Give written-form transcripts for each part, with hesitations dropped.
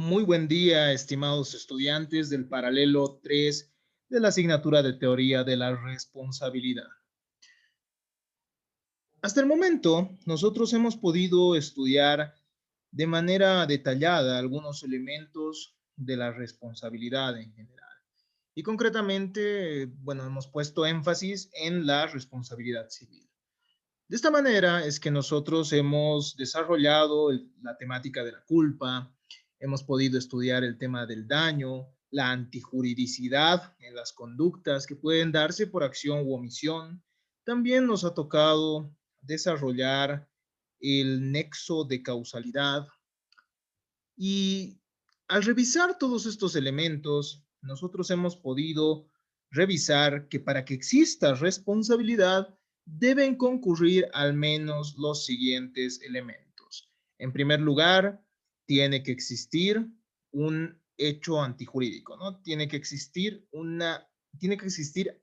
Muy buen día, estimados estudiantes del paralelo 3 de la asignatura de Teoría de la Responsabilidad. Hasta el momento, nosotros hemos podido estudiar de manera detallada algunos elementos de la responsabilidad en general. Y concretamente, bueno, hemos puesto énfasis en la responsabilidad civil. De esta manera es que nosotros hemos desarrollado la temática de la culpa, hemos podido estudiar el tema del daño, la antijuridicidad en las conductas que pueden darse por acción u omisión. También nos ha tocado desarrollar el nexo de causalidad y al revisar todos estos elementos, nosotros hemos podido revisar que para que exista responsabilidad deben concurrir al menos los siguientes elementos. En primer lugar, tiene que existir un hecho antijurídico, ¿no? Tiene que existir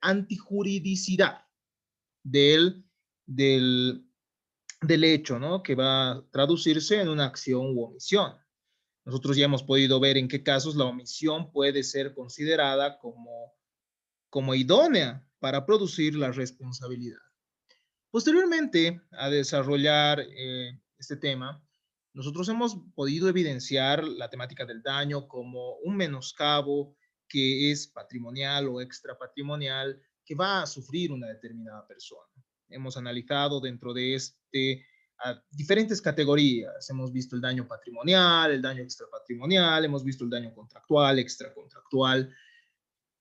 antijuridicidad del, del, del hecho, ¿no? Que va a traducirse en una acción u omisión. Nosotros ya hemos podido ver en qué casos la omisión puede ser considerada como idónea para producir la responsabilidad. Posteriormente a desarrollar este tema, nosotros hemos podido evidenciar la temática del daño como un menoscabo que es patrimonial o extrapatrimonial que va a sufrir una determinada persona. Hemos analizado dentro de a diferentes categorías. Hemos visto el daño patrimonial, el daño extrapatrimonial, hemos visto el daño contractual, extracontractual.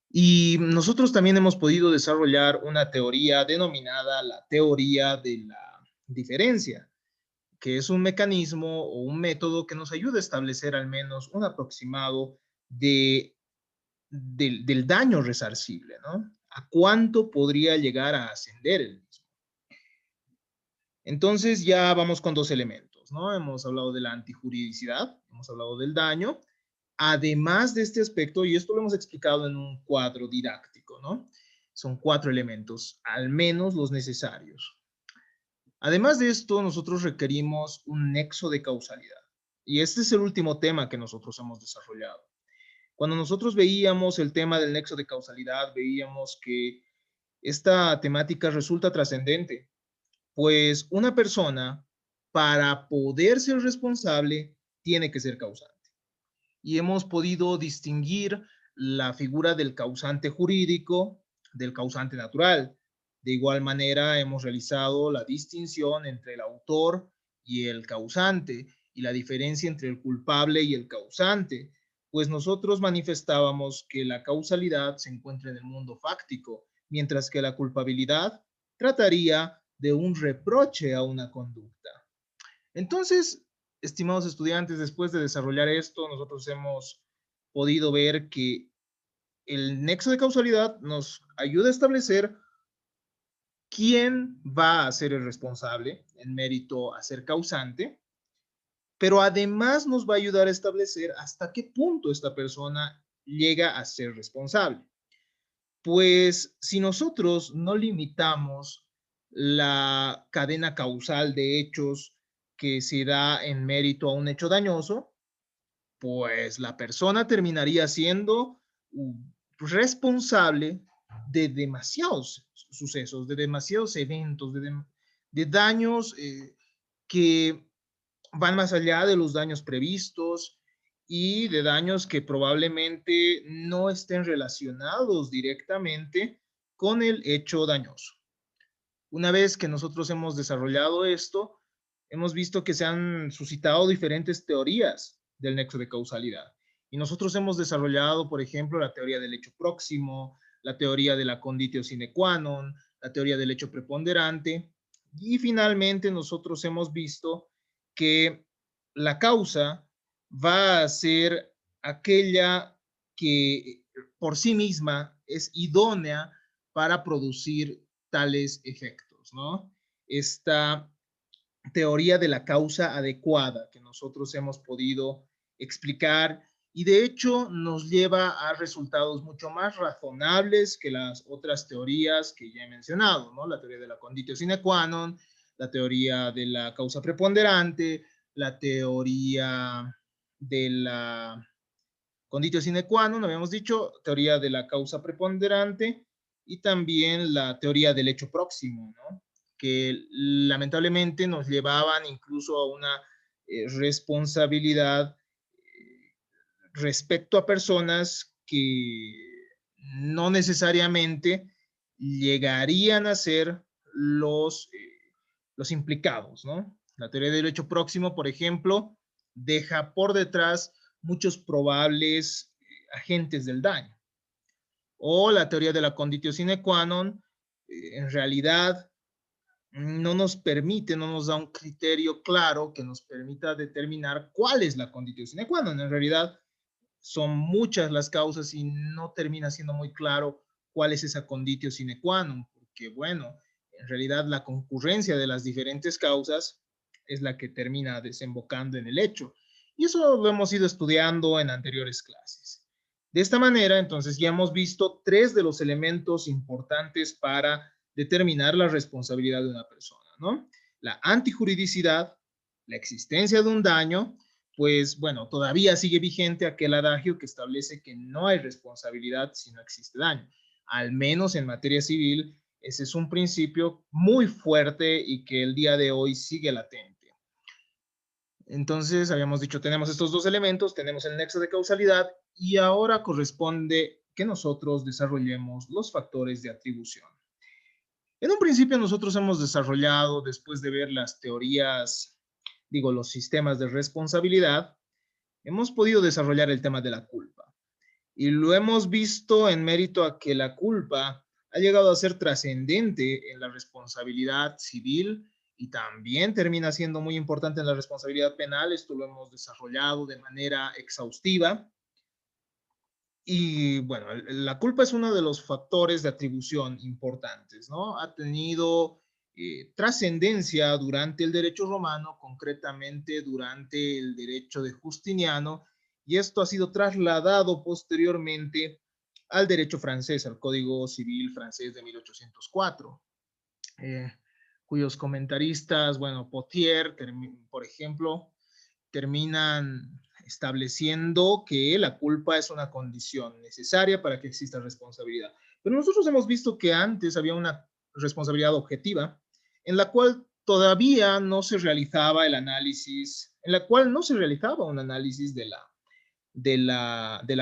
Y nosotros también hemos podido desarrollar una teoría denominada la teoría de la diferencia, que es un mecanismo o un método que nos ayuda a establecer al menos un aproximado del daño resarcible, ¿no? ¿A cuánto podría llegar a ascender el mismo? Entonces ya vamos con dos elementos, ¿no? Hemos hablado de la antijuridicidad, hemos hablado del daño. Además de este aspecto, y esto lo hemos explicado en un cuadro didáctico, ¿no? Son cuatro elementos, al menos los necesarios. Además de esto, nosotros requerimos un nexo de causalidad. Y este es el último tema que nosotros hemos desarrollado. Cuando nosotros veíamos el tema del nexo de causalidad, veíamos que esta temática resulta trascendente, pues una persona, para poder ser responsable, tiene que ser causante. Y hemos podido distinguir la figura del causante jurídico del causante natural. De igual manera, hemos realizado la distinción entre el autor y el causante y la diferencia entre el culpable y el causante, pues nosotros manifestábamos que la causalidad se encuentra en el mundo fáctico, mientras que la culpabilidad trataría de un reproche a una conducta. Entonces, estimados estudiantes, después de desarrollar esto, nosotros hemos podido ver que el nexo de causalidad nos ayuda a establecer quién va a ser el responsable en mérito a ser causante, pero además nos va a ayudar a establecer hasta qué punto esta persona llega a ser responsable. Pues si nosotros no limitamos la cadena causal de hechos que se da en mérito a un hecho dañoso, pues la persona terminaría siendo responsable de demasiados sucesos, de demasiados eventos, de daños que van más allá de los daños previstos y de daños que probablemente no estén relacionados directamente con el hecho dañoso. Una vez que nosotros hemos desarrollado esto, hemos visto que se han suscitado diferentes teorías del nexo de causalidad. Y nosotros hemos desarrollado, por ejemplo, la teoría del hecho próximo, la teoría de la conditio sine qua non, la teoría del hecho preponderante. Y finalmente nosotros hemos visto que la causa va a ser aquella que por sí misma es idónea para producir tales efectos, ¿no? Esta teoría de la causa adecuada que nosotros hemos podido explicar y de hecho nos lleva a resultados mucho más razonables que las otras teorías que ya he mencionado, ¿no? La teoría de la conditio sine qua non, la teoría de la causa preponderante, la teoría de la conditio sine qua non, habíamos dicho, teoría de la causa preponderante y también la teoría del hecho próximo, ¿no? Que lamentablemente nos llevaban incluso a una responsabilidad respecto a personas que no necesariamente llegarían a ser los implicados, ¿no? La teoría del hecho próximo, por ejemplo, deja por detrás muchos probables agentes del daño. O la teoría de la conditio sine qua non, en realidad no nos permite, no nos da un criterio claro que nos permita determinar cuál es la conditio sine qua non. En realidad son muchas las causas y no termina siendo muy claro cuál es esa conditio sine qua non, porque bueno, en realidad la concurrencia de las diferentes causas es la que termina desembocando en el hecho. Y eso lo hemos ido estudiando en anteriores clases. De esta manera, entonces, ya hemos visto tres de los elementos importantes para determinar la responsabilidad de una persona, ¿no? La antijuridicidad, la existencia de un daño, pues bueno, todavía sigue vigente aquel adagio que establece que no hay responsabilidad si no existe daño. Al menos en materia civil, ese es un principio muy fuerte y que el día de hoy sigue latente. Entonces, habíamos dicho, tenemos estos dos elementos, tenemos el nexo de causalidad y ahora corresponde que nosotros desarrollemos los factores de atribución. En un principio nosotros hemos desarrollado, después de ver las teorías, digo, los sistemas de responsabilidad, hemos podido desarrollar el tema de la culpa. Y lo hemos visto en mérito a que la culpa ha llegado a ser trascendente en la responsabilidad civil y también termina siendo muy importante en la responsabilidad penal. Esto lo hemos desarrollado de manera exhaustiva. Y bueno, la culpa es uno de los factores de atribución importantes, ¿no? Ha tenido trascendencia durante el derecho romano, concretamente durante el derecho de Justiniano, y esto ha sido trasladado posteriormente al derecho francés, al Código Civil francés de 1804, cuyos comentaristas, bueno, Potier, por ejemplo, terminan estableciendo que la culpa es una condición necesaria para que exista responsabilidad. Pero nosotros hemos visto que antes había una responsabilidad objetiva en la cual todavía no se realizaba el análisis, en la cual no se realizaba un análisis de la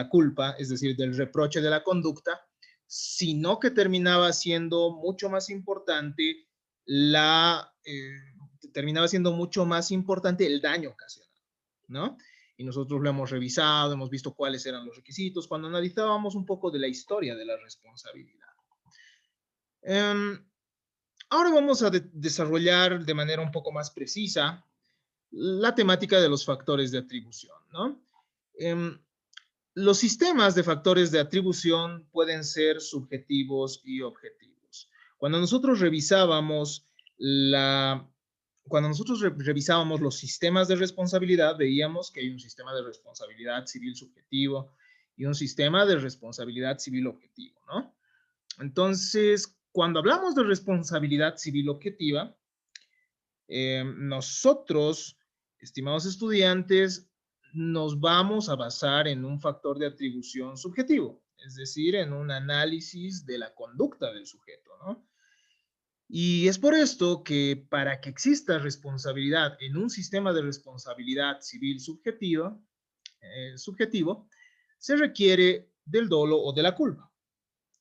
culpa, es decir, del reproche de la conducta, sino que terminaba siendo mucho más importante terminaba siendo mucho más importante el daño ocasionado, ¿no? Y nosotros lo hemos revisado, hemos visto cuáles eran los requisitos, cuando analizábamos un poco de la historia de la responsabilidad. Ahora vamos a desarrollar de manera un poco más precisa la temática de los factores de atribución, ¿no? Los sistemas de factores de atribución pueden ser subjetivos y objetivos. Cuando nosotros revisábamos revisábamos los sistemas de responsabilidad, veíamos que hay un sistema de responsabilidad civil subjetivo y un sistema de responsabilidad civil objetivo, ¿no? Entonces, cuando hablamos de responsabilidad civil objetiva, nosotros, estimados estudiantes, nos vamos a basar en un factor de atribución subjetivo, es decir, en un análisis de la conducta del sujeto, ¿no? Y es por esto que para que exista responsabilidad en un sistema de responsabilidad civil subjetivo, se requiere del dolo o de la culpa.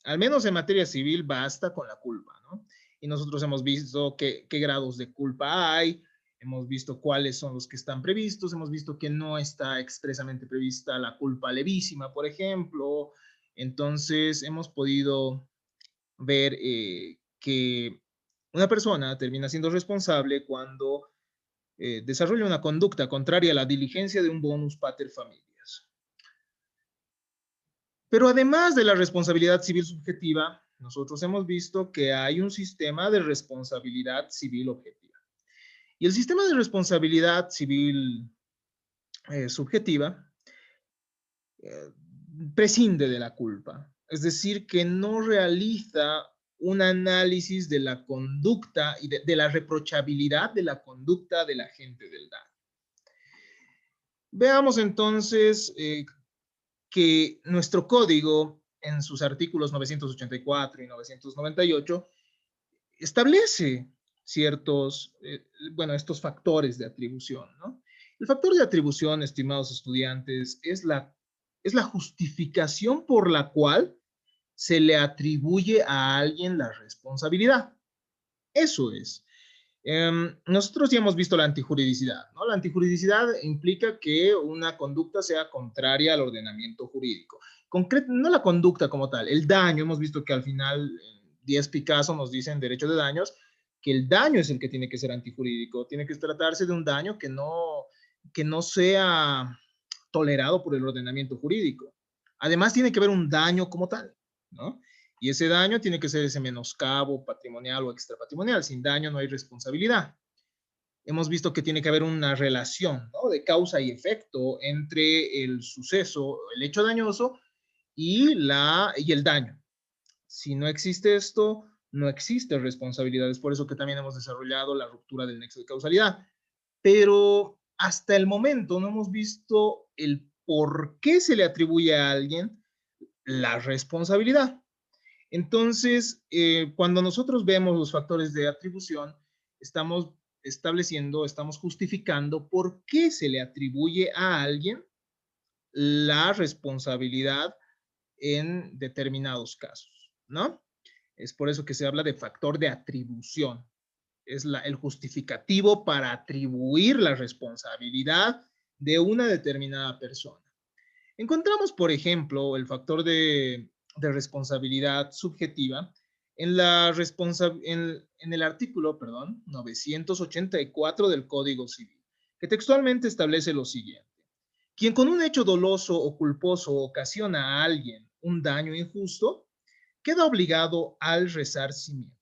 Al menos en materia civil basta con la culpa, ¿no? Y nosotros hemos visto qué grados de culpa hay, hemos visto cuáles son los que están previstos, hemos visto que no está expresamente prevista la culpa levísima, por ejemplo. Entonces hemos podido ver que una persona termina siendo responsable cuando desarrolla una conducta contraria a la diligencia de un bonus pater familias. Pero además de la responsabilidad civil subjetiva, nosotros hemos visto que hay un sistema de responsabilidad civil objetiva. Y el sistema de responsabilidad civil subjetiva prescinde de la culpa, es decir, que no realiza un análisis de la conducta y de la reprochabilidad de la conducta del agente del daño. Veamos entonces que nuestro código en sus artículos 984 y 998 establece ciertos, bueno, estos factores de atribución, ¿no? El factor de atribución, estimados estudiantes, es la justificación por la cual se le atribuye a alguien la responsabilidad. Eso es. Nosotros ya hemos visto la antijuridicidad, ¿no? La antijuridicidad implica que una conducta sea contraria al ordenamiento jurídico. No la conducta como tal, el daño. Hemos visto que al final, 10 Picasso nos dicen derecho de daños, que el daño es el que tiene que ser antijurídico. Tiene que tratarse de un daño que no sea tolerado por el ordenamiento jurídico. Además, tiene que haber un daño como tal, ¿no? Y ese daño tiene que ser ese menoscabo patrimonial o extrapatrimonial. Sin daño no hay responsabilidad. Hemos visto que tiene que haber una relación, ¿no?, de causa y efecto entre el suceso, el hecho dañoso y el daño. Si no existe esto, no existe responsabilidad. Es por eso que también hemos desarrollado la ruptura del nexo de causalidad. Pero hasta el momento no hemos visto el por qué se le atribuye a alguien la responsabilidad. Entonces, cuando nosotros vemos los factores de atribución, estamos estableciendo, estamos justificando por qué se le atribuye a alguien la responsabilidad en determinados casos, ¿no? Es por eso que se habla de factor de atribución. Es el justificativo para atribuir la responsabilidad de una determinada persona. Encontramos, por ejemplo, el factor de responsabilidad subjetiva en, en el artículo, perdón, 984 del Código Civil, que textualmente establece lo siguiente. Quien con un hecho doloso o culposo ocasiona a alguien un daño injusto, queda obligado al resarcimiento.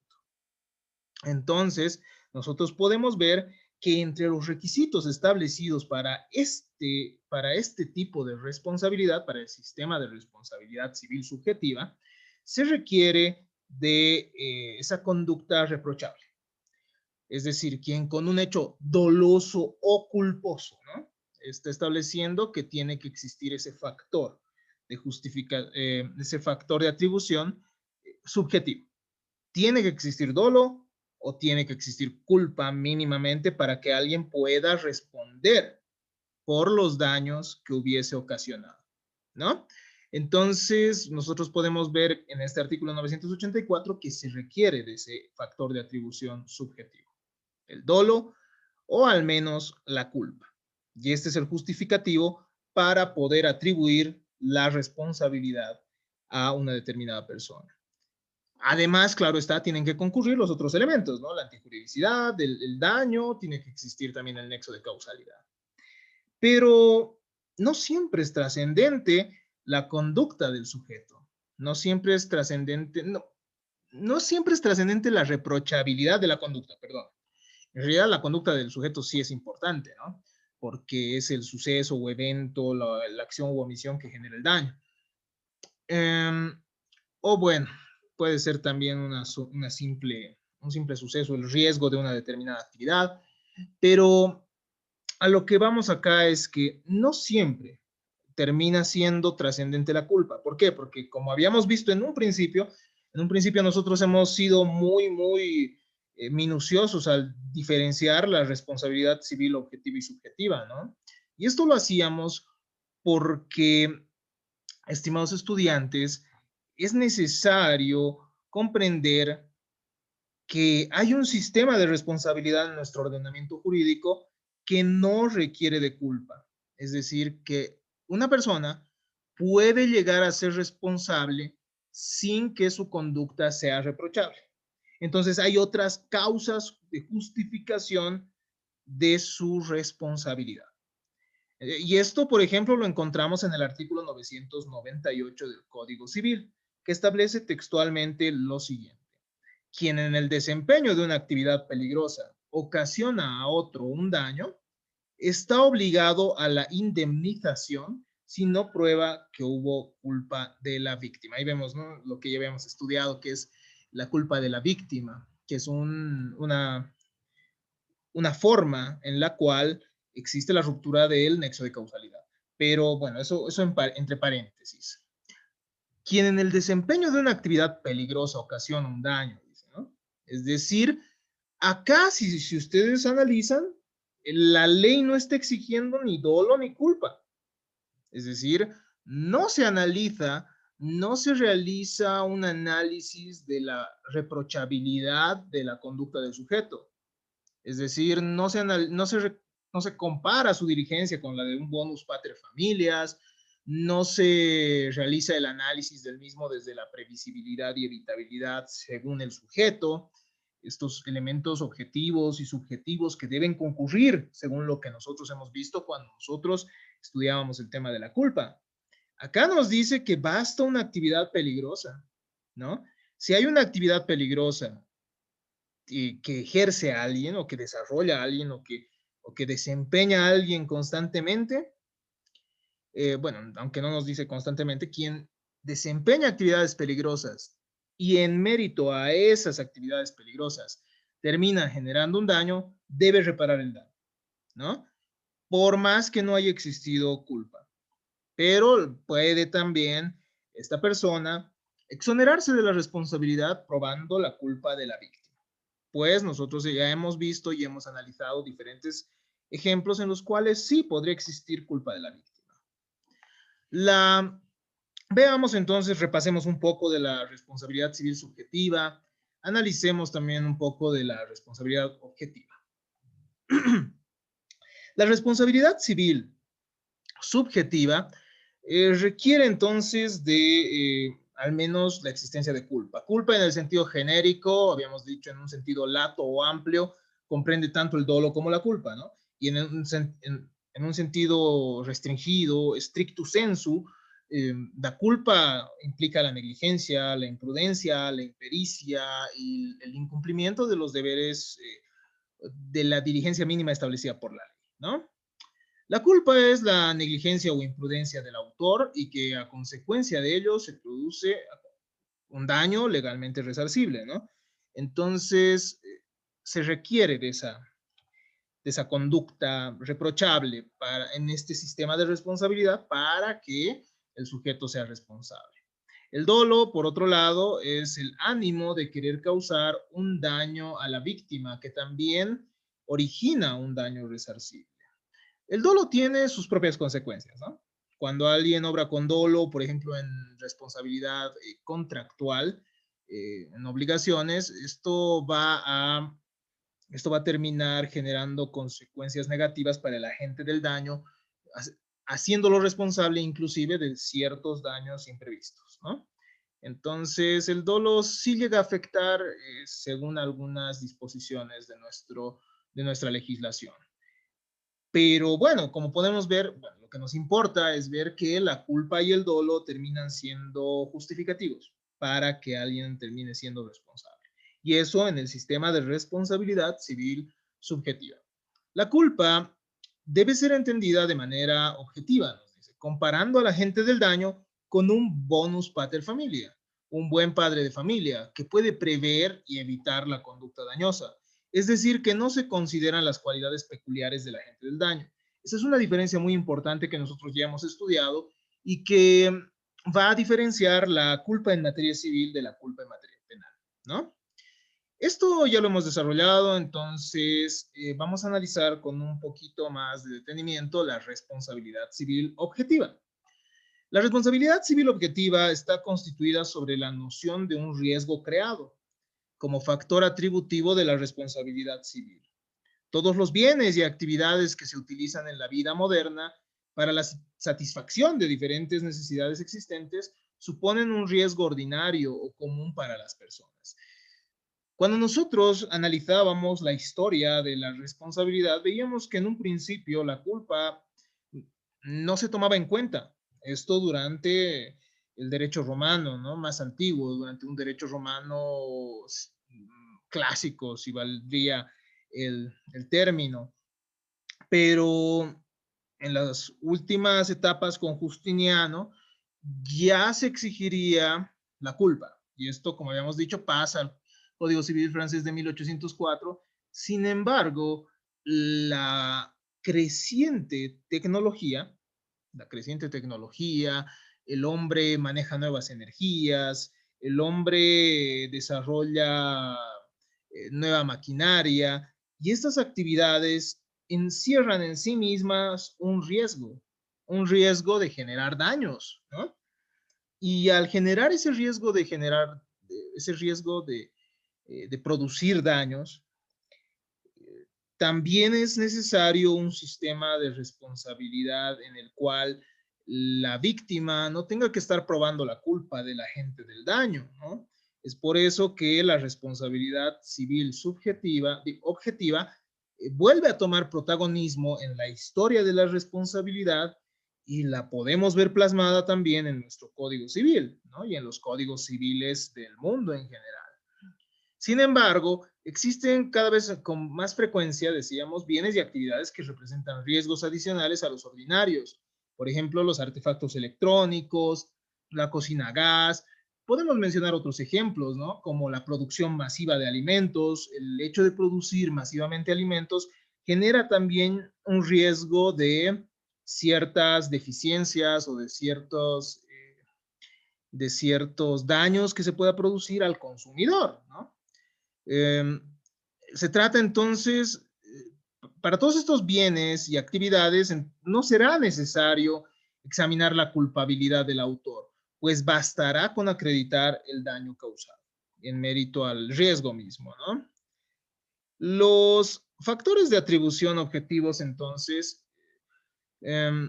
Entonces, nosotros podemos ver que entre los requisitos establecidos para este tipo de responsabilidad, para el sistema de responsabilidad civil subjetiva, se requiere de esa conducta reprochable. Es decir, quien con un hecho doloso o culposo, ¿no?, está estableciendo que tiene que existir ese factor ese factor de atribución subjetivo. Tiene que existir dolo o tiene que existir culpa mínimamente para que alguien pueda responder por los daños que hubiese ocasionado, ¿no? Entonces, nosotros podemos ver en este artículo 984 que se requiere de ese factor de atribución subjetivo, el dolo o al menos la culpa. Y este es el justificativo para poder atribuir la responsabilidad a una determinada persona. Además, claro está, tienen que concurrir los otros elementos, ¿no? La antijuridicidad, el daño, tiene que existir también el nexo de causalidad. Pero no siempre es trascendente la conducta del sujeto. No siempre es trascendente, no siempre es trascendente la reprochabilidad de la conducta, perdón. En realidad, la conducta del sujeto sí es importante, ¿no? Porque es el suceso o evento, la acción u omisión que genera el daño. O bueno, puede ser también un simple suceso, el riesgo de una determinada actividad, pero a lo que vamos acá es que no siempre termina siendo trascendente la culpa. ¿Por qué? Porque como habíamos visto en un principio nosotros hemos sido muy minuciosos al diferenciar la responsabilidad civil objetiva y subjetiva, ¿no? Y esto lo hacíamos porque, estimados estudiantes, es necesario comprender que hay un sistema de responsabilidad en nuestro ordenamiento jurídico que no requiere de culpa. Es decir, que una persona puede llegar a ser responsable sin que su conducta sea reprochable. Entonces hay otras causas de justificación de su responsabilidad. Y esto, por ejemplo, lo encontramos en el artículo 998 del Código Civil, que establece textualmente lo siguiente. Quien en el desempeño de una actividad peligrosa ocasiona a otro un daño, está obligado a la indemnización si no prueba que hubo culpa de la víctima. Ahí vemos, ¿no?, lo que ya habíamos estudiado, que es la culpa de la víctima, que es una forma en la cual existe la ruptura del nexo de causalidad. Pero bueno, eso entre paréntesis. Quien en el desempeño de una actividad peligrosa ocasiona un daño, dice, ¿no? Es decir, acá, si ustedes analizan, la ley no está exigiendo ni dolo ni culpa. Es decir, no se analiza, no se realiza un análisis de la reprochabilidad de la conducta del sujeto. Es decir, no se compara su dirigencia con la de un bonus pater familias, no se realiza el análisis del mismo desde la previsibilidad y evitabilidad según el sujeto, estos elementos objetivos y subjetivos que deben concurrir según lo que nosotros hemos visto cuando nosotros estudiábamos el tema de la culpa. Acá nos dice que basta una actividad peligrosa, ¿no? Si hay una actividad peligrosa que ejerce a alguien o que desarrolla a alguien o que desempeña a alguien constantemente, bueno, aunque no nos dice constantemente, quien desempeña actividades peligrosas y en mérito a esas actividades peligrosas termina generando un daño, debe reparar el daño, ¿no? Por más que no haya existido culpa. Pero puede también esta persona exonerarse de la responsabilidad probando la culpa de la víctima. Pues nosotros ya hemos visto y hemos analizado diferentes ejemplos en los cuales sí podría existir culpa de la víctima. Veamos entonces, repasemos un poco de la responsabilidad civil subjetiva, analicemos también un poco de la responsabilidad objetiva. La responsabilidad civil subjetiva requiere entonces de al menos la existencia de culpa. Culpa en el sentido genérico, habíamos dicho en un sentido lato o amplio, comprende tanto el dolo como la culpa, ¿no? Y en un sentido restringido, stricto sensu, la culpa implica la negligencia, la imprudencia, la impericia y el incumplimiento de los deberes de la diligencia mínima establecida por la ley, ¿no? La culpa es la negligencia o imprudencia del autor y que a consecuencia de ello se produce un daño legalmente resarcible, ¿no? Entonces, se requiere de esa conducta reprochable en este sistema de responsabilidad para que el sujeto sea responsable. El dolo, por otro lado, es el ánimo de querer causar un daño a la víctima que también origina un daño resarcible. El dolo tiene sus propias consecuencias, ¿no? Cuando alguien obra con dolo, por ejemplo, en responsabilidad contractual, en obligaciones, esto va a terminar generando consecuencias negativas para el agente del daño, haciéndolo responsable inclusive de ciertos daños imprevistos, ¿no? Entonces, el dolo sí llega a afectar según algunas disposiciones de nuestra legislación. Pero bueno, como podemos ver, bueno, lo que nos importa es ver que la culpa y el dolo terminan siendo justificativos para que alguien termine siendo responsable. Y eso en el sistema de responsabilidad civil subjetiva. La culpa debe ser entendida de manera objetiva, nos dice, comparando al agente del daño con un bonus pater familia, un buen padre de familia que puede prever y evitar la conducta dañosa. Es decir, que no se consideran las cualidades peculiares del agente del daño. Esa es una diferencia muy importante que nosotros ya hemos estudiado y que va a diferenciar la culpa en materia civil de la culpa en materia penal, ¿no? Esto ya lo hemos desarrollado, entonces vamos a analizar con un poquito más de detenimiento la responsabilidad civil objetiva. La responsabilidad civil objetiva está constituida sobre la noción de un riesgo creado como factor atributivo de la responsabilidad civil. Todos los bienes y actividades que se utilizan en la vida moderna para la satisfacción de diferentes necesidades existentes suponen un riesgo ordinario o común para las personas. Cuando nosotros analizábamos la historia de la responsabilidad, veíamos que en un principio la culpa no se tomaba en cuenta. Esto durante el derecho romano, ¿no? Más antiguo, durante un derecho romano clásico, si valdría el término. Pero en las últimas etapas con Justiniano ya se exigiría la culpa. Y esto, como habíamos dicho, pasa al Código Civil francés de 1804. Sin embargo, la creciente tecnología, la creciente tecnología, el hombre maneja nuevas energías, el hombre desarrolla nueva maquinaria, y estas actividades encierran en sí mismas un riesgo de generar daños, ¿no? Y al generar ese riesgo de generar, ese riesgo de producir daños, también es necesario un sistema de responsabilidad en el cual la víctima no tenga que estar probando la culpa del agente del daño, ¿no? Es por eso que la responsabilidad civil subjetiva, objetiva, vuelve a tomar protagonismo en la historia de la responsabilidad y la podemos ver plasmada también en nuestro Código Civil, ¿no? Y en los códigos civiles del mundo en general. Sin embargo, existen cada vez con más frecuencia, decíamos, bienes y actividades que representan riesgos adicionales a los ordinarios. Por ejemplo, los artefactos electrónicos, la cocina a gas. Podemos mencionar otros ejemplos, ¿no? Como la producción masiva de alimentos. El hecho de producir masivamente alimentos genera también un riesgo de ciertas deficiencias o de ciertos daños que se pueda producir al consumidor, ¿no? Eh, Se trata entonces, para todos estos bienes y actividades, no será necesario examinar la culpabilidad del autor, pues bastará con acreditar el daño causado en mérito al riesgo mismo, ¿no? Los factores de atribución objetivos, entonces, eh,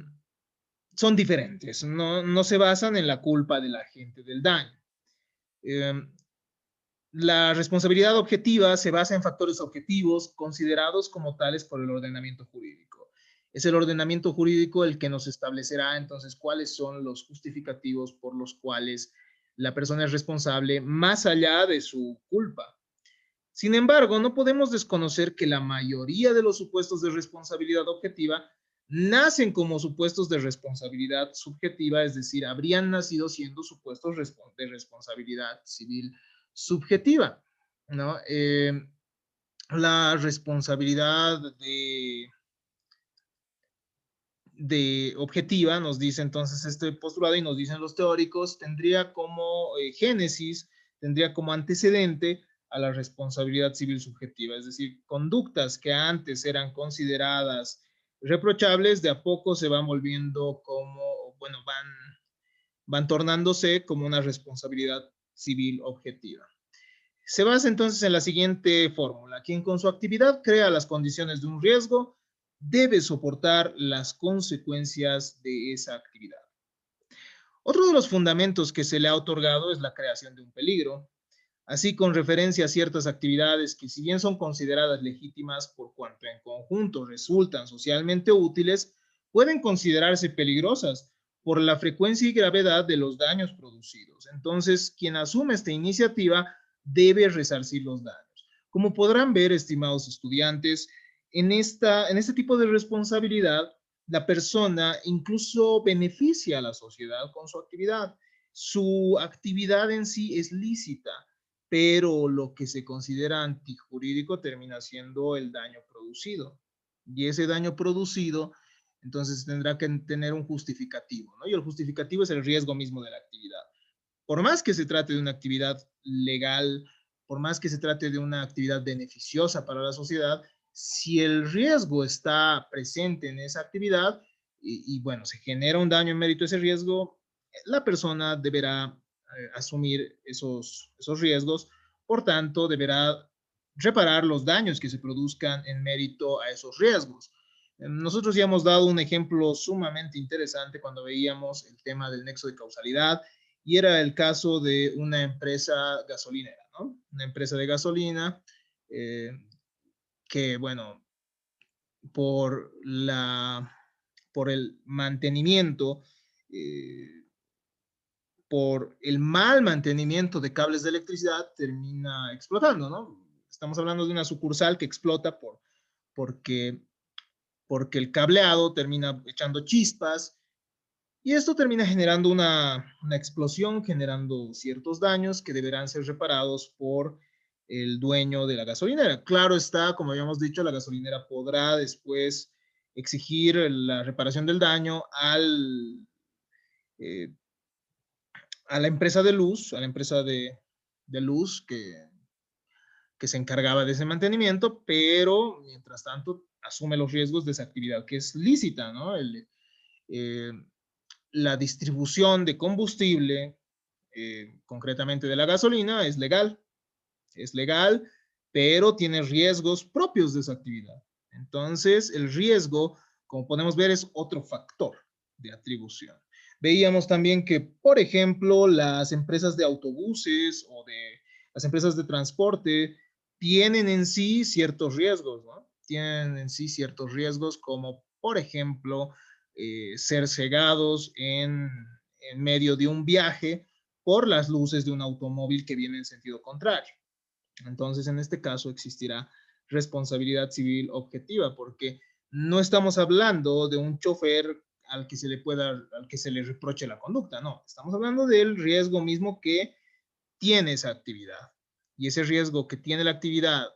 son diferentes, no se basan en la culpa del agente del daño. Eh, La responsabilidad objetiva se basa en factores objetivos considerados como tales por el ordenamiento jurídico. Es el ordenamiento jurídico el que nos establecerá entonces cuáles son los justificativos por los cuales la persona es responsable más allá de su culpa. Sin embargo, no podemos desconocer que la mayoría de los supuestos de responsabilidad objetiva nacen como supuestos de responsabilidad subjetiva, es decir, habrían nacido siendo supuestos de responsabilidad civil subjetiva, ¿no? La responsabilidad de objetiva, nos dice entonces este postulado y nos dicen los teóricos, tendría como génesis, tendría como antecedente a la responsabilidad civil subjetiva, es decir, conductas que antes eran consideradas reprochables, de a poco se van volviendo como, bueno, van tornándose como una responsabilidad civil objetiva. Se basa entonces en la siguiente fórmula. Quien con su actividad crea las condiciones de un riesgo debe soportar las consecuencias de esa actividad. Otro de los fundamentos que se le ha otorgado es la creación de un peligro, así con referencia a ciertas actividades que si bien son consideradas legítimas por cuanto en conjunto resultan socialmente útiles, pueden considerarse peligrosas por la frecuencia y gravedad de los daños producidos. Entonces, quien asume esta iniciativa debe resarcir los daños. Como podrán ver, estimados estudiantes, en este tipo de responsabilidad, la persona incluso beneficia a la sociedad con su actividad. Su actividad en sí es lícita, pero lo que se considera antijurídico termina siendo el daño producido. Y ese daño producido, entonces tendrá que tener un justificativo, ¿no? Y el justificativo es el riesgo mismo de la actividad. Por más que se trate de una actividad legal, por más que se trate de una actividad beneficiosa para la sociedad, si el riesgo está presente en esa actividad bueno, se genera un daño en mérito de ese riesgo, la persona deberá asumir esos riesgos, por tanto, deberá reparar los daños que se produzcan en mérito a esos riesgos. Nosotros ya hemos dado un ejemplo sumamente interesante cuando veíamos el tema del nexo de causalidad y era el caso de una empresa gasolinera, ¿no? Una empresa de gasolina eh, que, bueno, por, la, por el mantenimiento por el mal mantenimiento de cables de electricidad termina explotando, ¿no? Estamos hablando de una sucursal que explota porque, porque el cableado termina echando chispas y esto termina generando una explosión, generando ciertos daños que deberán ser reparados por el dueño de la gasolinera. Claro está, como habíamos dicho, la gasolinera podrá después exigir la reparación del daño eh, a la empresa de luz, a la empresa de luz que se encargaba de ese mantenimiento, pero mientras tanto asume los riesgos de esa actividad que es lícita, ¿no? Eh, la distribución de combustible, concretamente de la gasolina, es legal, pero tiene riesgos propios de esa actividad. Entonces, el riesgo, como podemos ver, es otro factor de atribución. Veíamos también que, por ejemplo, las empresas de autobuses o de las empresas de transporte tienen en sí ciertos riesgos, ¿no? Tienen en sí ciertos riesgos como, por ejemplo, ser cegados en medio de un viaje por las luces de un automóvil que viene en sentido contrario. Entonces, en este caso existirá responsabilidad civil objetiva, porque no estamos hablando de un chofer al que se le pueda, al que se le reproche la conducta, no, estamos hablando del riesgo mismo que tiene esa actividad. Y ese riesgo que tiene la actividad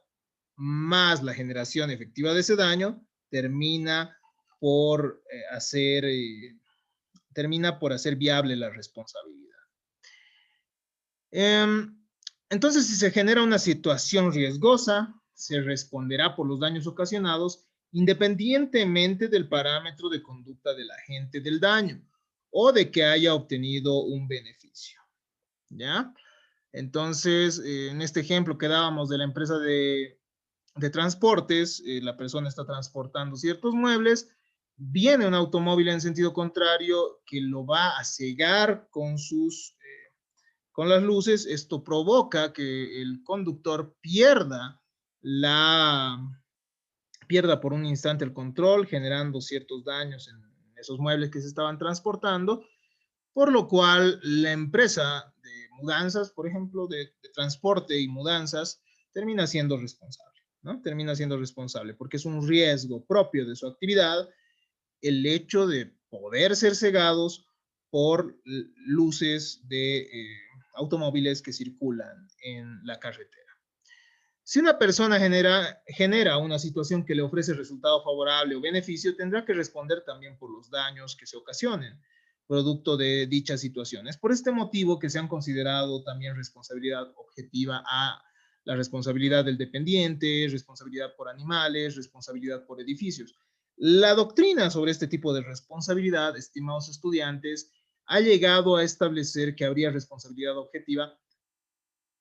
más la generación efectiva de ese daño termina por hacer viable la responsabilidad. Entonces, si se genera una situación riesgosa, se responderá por los daños ocasionados independientemente del parámetro de conducta del agente del daño o de que haya obtenido un beneficio. ¿Ya? Entonces, en este ejemplo que dábamos de la empresa de transportes, la persona está transportando ciertos muebles, viene un automóvil en sentido contrario que lo va a cegar con las luces. Esto provoca que el conductor pierda por un instante el control, generando ciertos daños en esos muebles que se estaban transportando, por lo cual la empresa de mudanzas, por ejemplo, de transporte y mudanzas, termina siendo responsable, ¿no? Termina siendo responsable porque es un riesgo propio de su actividad el hecho de poder ser cegados por luces de automóviles que circulan en la carretera. Si una persona genera una situación que le ofrece resultado favorable o beneficio, tendrá que responder también por los daños que se ocasionen, producto de dichas situaciones. Por este motivo que se han considerado también responsabilidad objetiva a la responsabilidad del dependiente, responsabilidad por animales, responsabilidad por edificios. La doctrina sobre este tipo de responsabilidad, estimados estudiantes, ha llegado a establecer que habría responsabilidad objetiva,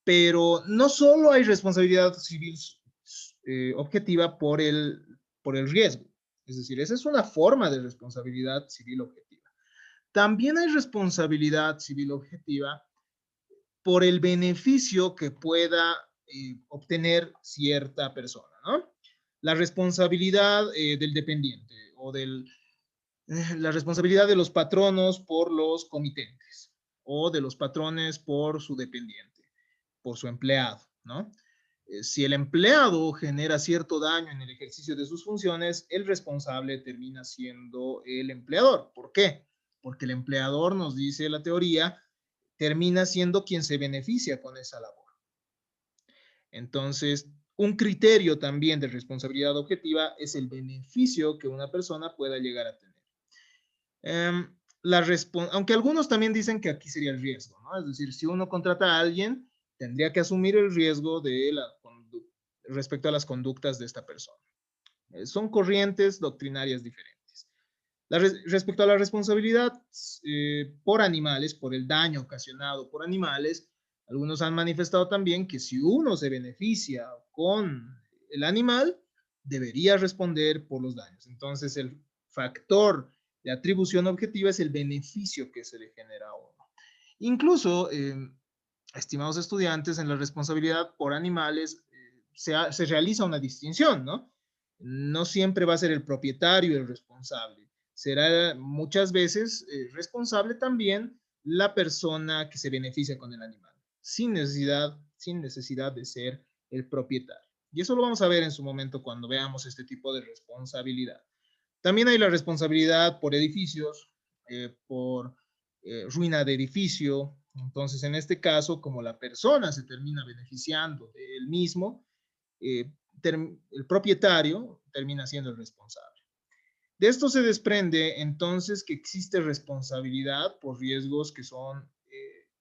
pero no solo hay responsabilidad civil objetiva por el riesgo. Es decir, esa es una forma de responsabilidad civil objetiva. También hay responsabilidad civil objetiva por el beneficio que pueda obtener cierta persona, ¿no? La responsabilidad del dependiente o la responsabilidad de los patronos por los comitentes o de los patrones por su dependiente, por su empleado, ¿no? Si el empleado genera cierto daño en el ejercicio de sus funciones, el responsable termina siendo el empleador. ¿Por qué? Porque el empleador, nos dice la teoría, termina siendo quien se beneficia con esa labor. Entonces, un criterio también de responsabilidad objetiva es el beneficio que una persona pueda llegar a tener. Aunque algunos también dicen que aquí sería el riesgo, ¿no? Es decir, si uno contrata a alguien, tendría que asumir el riesgo respecto a las conductas de esta persona. Son corrientes doctrinarias diferentes. Respecto a la responsabilidad por animales, por el daño ocasionado por animales, algunos han manifestado también que si uno se beneficia con el animal, debería responder por los daños. Entonces, el factor de atribución objetiva es el beneficio que se le genera a uno. Incluso, estimados estudiantes, en la responsabilidad por animales se realiza una distinción, ¿no? No siempre va a ser el propietario el responsable. Será muchas veces responsable también la persona que se beneficia con el animal, sin necesidad de ser el propietario. Y eso lo vamos a ver en su momento cuando veamos este tipo de responsabilidad. También hay la responsabilidad por edificios, por ruina de edificio. Entonces, en este caso, como la persona se termina beneficiando de él mismo, el propietario termina siendo el responsable. De esto se desprende entonces que existe responsabilidad por riesgos que son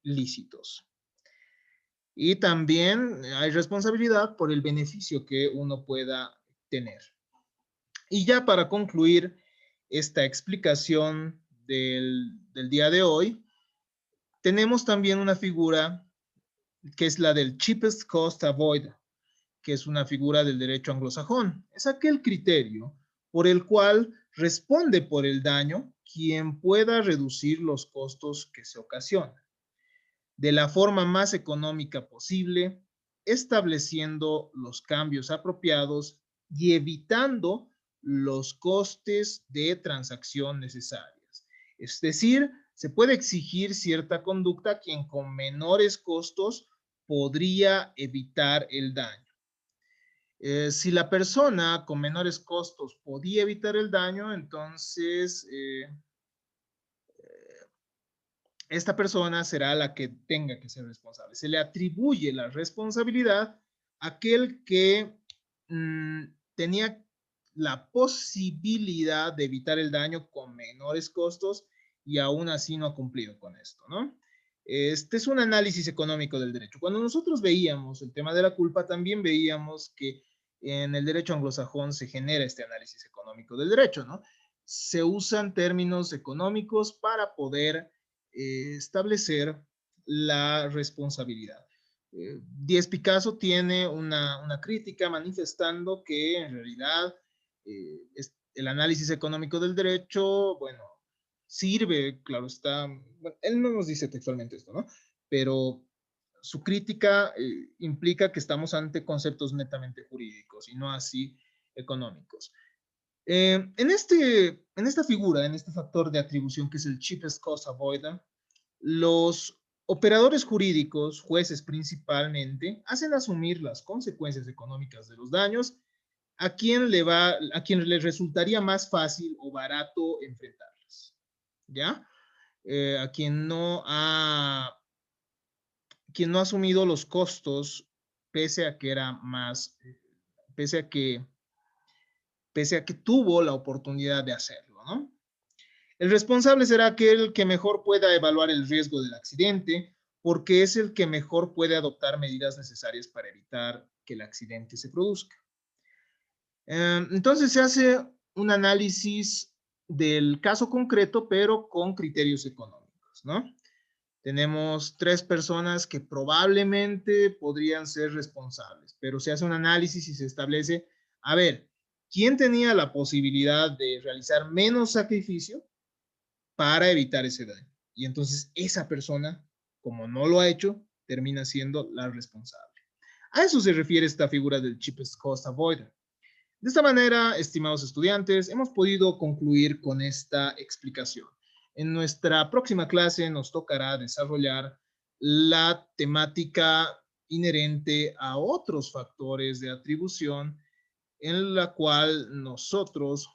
lícitos. Y también hay responsabilidad por el beneficio que uno pueda tener. Y ya para concluir esta explicación del día de hoy, tenemos también una figura que es la del cheapest cost avoider, que es una figura del derecho anglosajón. Es aquel criterio por el cual responde por el daño quien pueda reducir los costos que se ocasionan de la forma más económica posible, estableciendo los cambios apropiados y evitando los costes de transacción necesarias. Es decir, se puede exigir cierta conducta a quien con menores costos podría evitar el daño. Si la persona con menores costos podía evitar el daño, entonces esta persona será la que tenga que ser responsable. Se le atribuye la responsabilidad a aquel que tenía la posibilidad de evitar el daño con menores costos y aún así no ha cumplido con esto, ¿no? Este es un análisis económico del derecho. Cuando nosotros veíamos el tema de la culpa, también veíamos que en el derecho anglosajón se genera este análisis económico del derecho, ¿no? Se usan términos económicos para poder establecer la responsabilidad. Diez Picasso tiene una crítica manifestando que en realidad el análisis económico del derecho, bueno, sirve, claro está, bueno, él no nos dice textualmente esto, ¿no? Pero su crítica implica que estamos ante conceptos netamente jurídicos y no así económicos. En esta figura, en este factor de atribución que es el cheapest cost avoider, los operadores jurídicos, jueces principalmente, hacen asumir las consecuencias económicas de los daños a quien le resultaría más fácil o barato enfrentarlas, ¿ya? A quien no ha asumido los costos pese a que era más, pese a que, pese a que tuvo la oportunidad de hacerlo, ¿no? El responsable será aquel que mejor pueda evaluar el riesgo del accidente, porque es el que mejor puede adoptar medidas necesarias para evitar que el accidente se produzca. Entonces se hace un análisis del caso concreto, pero con criterios económicos, ¿no? Tenemos tres personas que probablemente podrían ser responsables, pero se hace un análisis y se establece, a ver, ¿quién tenía la posibilidad de realizar menos sacrificio para evitar ese daño? Y entonces esa persona, como no lo ha hecho, termina siendo la responsable. A eso se refiere esta figura del cheapest cost avoider. De esta manera, estimados estudiantes, hemos podido concluir con esta explicación. En nuestra próxima clase nos tocará desarrollar la temática inherente a otros factores de atribución en la cual nosotros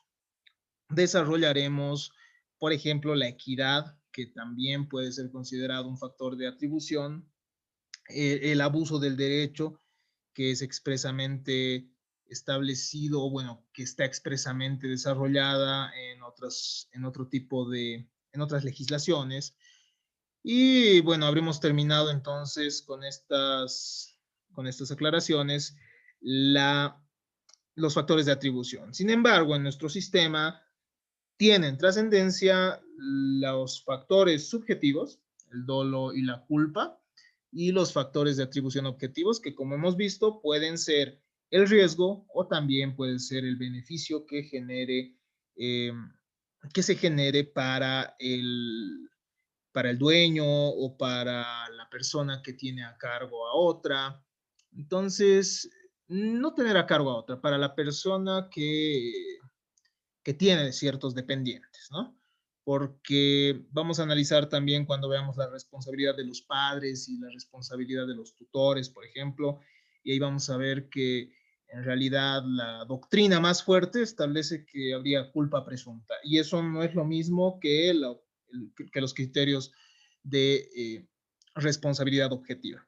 desarrollaremos, por ejemplo, la equidad, que también puede ser considerado un factor de atribución, el abuso del derecho, que es expresamente establecido, o bueno, que está expresamente desarrollada en otro tipo en otras legislaciones. Y bueno, habremos terminado entonces con estas aclaraciones los factores de atribución. Sin embargo, en nuestro sistema tienen trascendencia los factores subjetivos, el dolo y la culpa, y los factores de atribución objetivos, que como hemos visto pueden ser el riesgo o también puede ser el beneficio que se genere para el dueño o para la persona que tiene a cargo a otra. Entonces, no tener a cargo a otra, para la persona que tiene ciertos dependientes, ¿no? Porque vamos a analizar también cuando veamos la responsabilidad de los padres y la responsabilidad de los tutores, por ejemplo, y ahí vamos a ver que en realidad la doctrina más fuerte establece que habría culpa presunta, y eso no es lo mismo que, que los criterios de responsabilidad objetiva.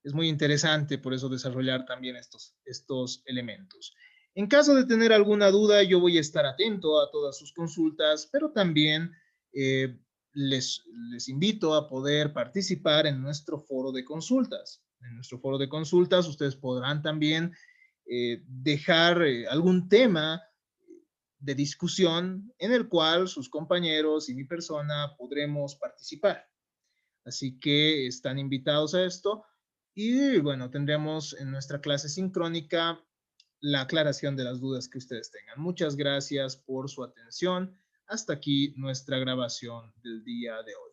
Es muy interesante por eso desarrollar también estos elementos. En caso de tener alguna duda, yo voy a estar atento a todas sus consultas, pero también eh, les invito a poder participar en nuestro foro de consultas. En nuestro foro de consultas ustedes podrán también dejar algún tema de discusión en el cual sus compañeros y mi persona podremos participar. Así que están invitados a esto y bueno, tendremos en nuestra clase sincrónica la aclaración de las dudas que ustedes tengan. Muchas gracias por su atención. Hasta aquí nuestra grabación del día de hoy.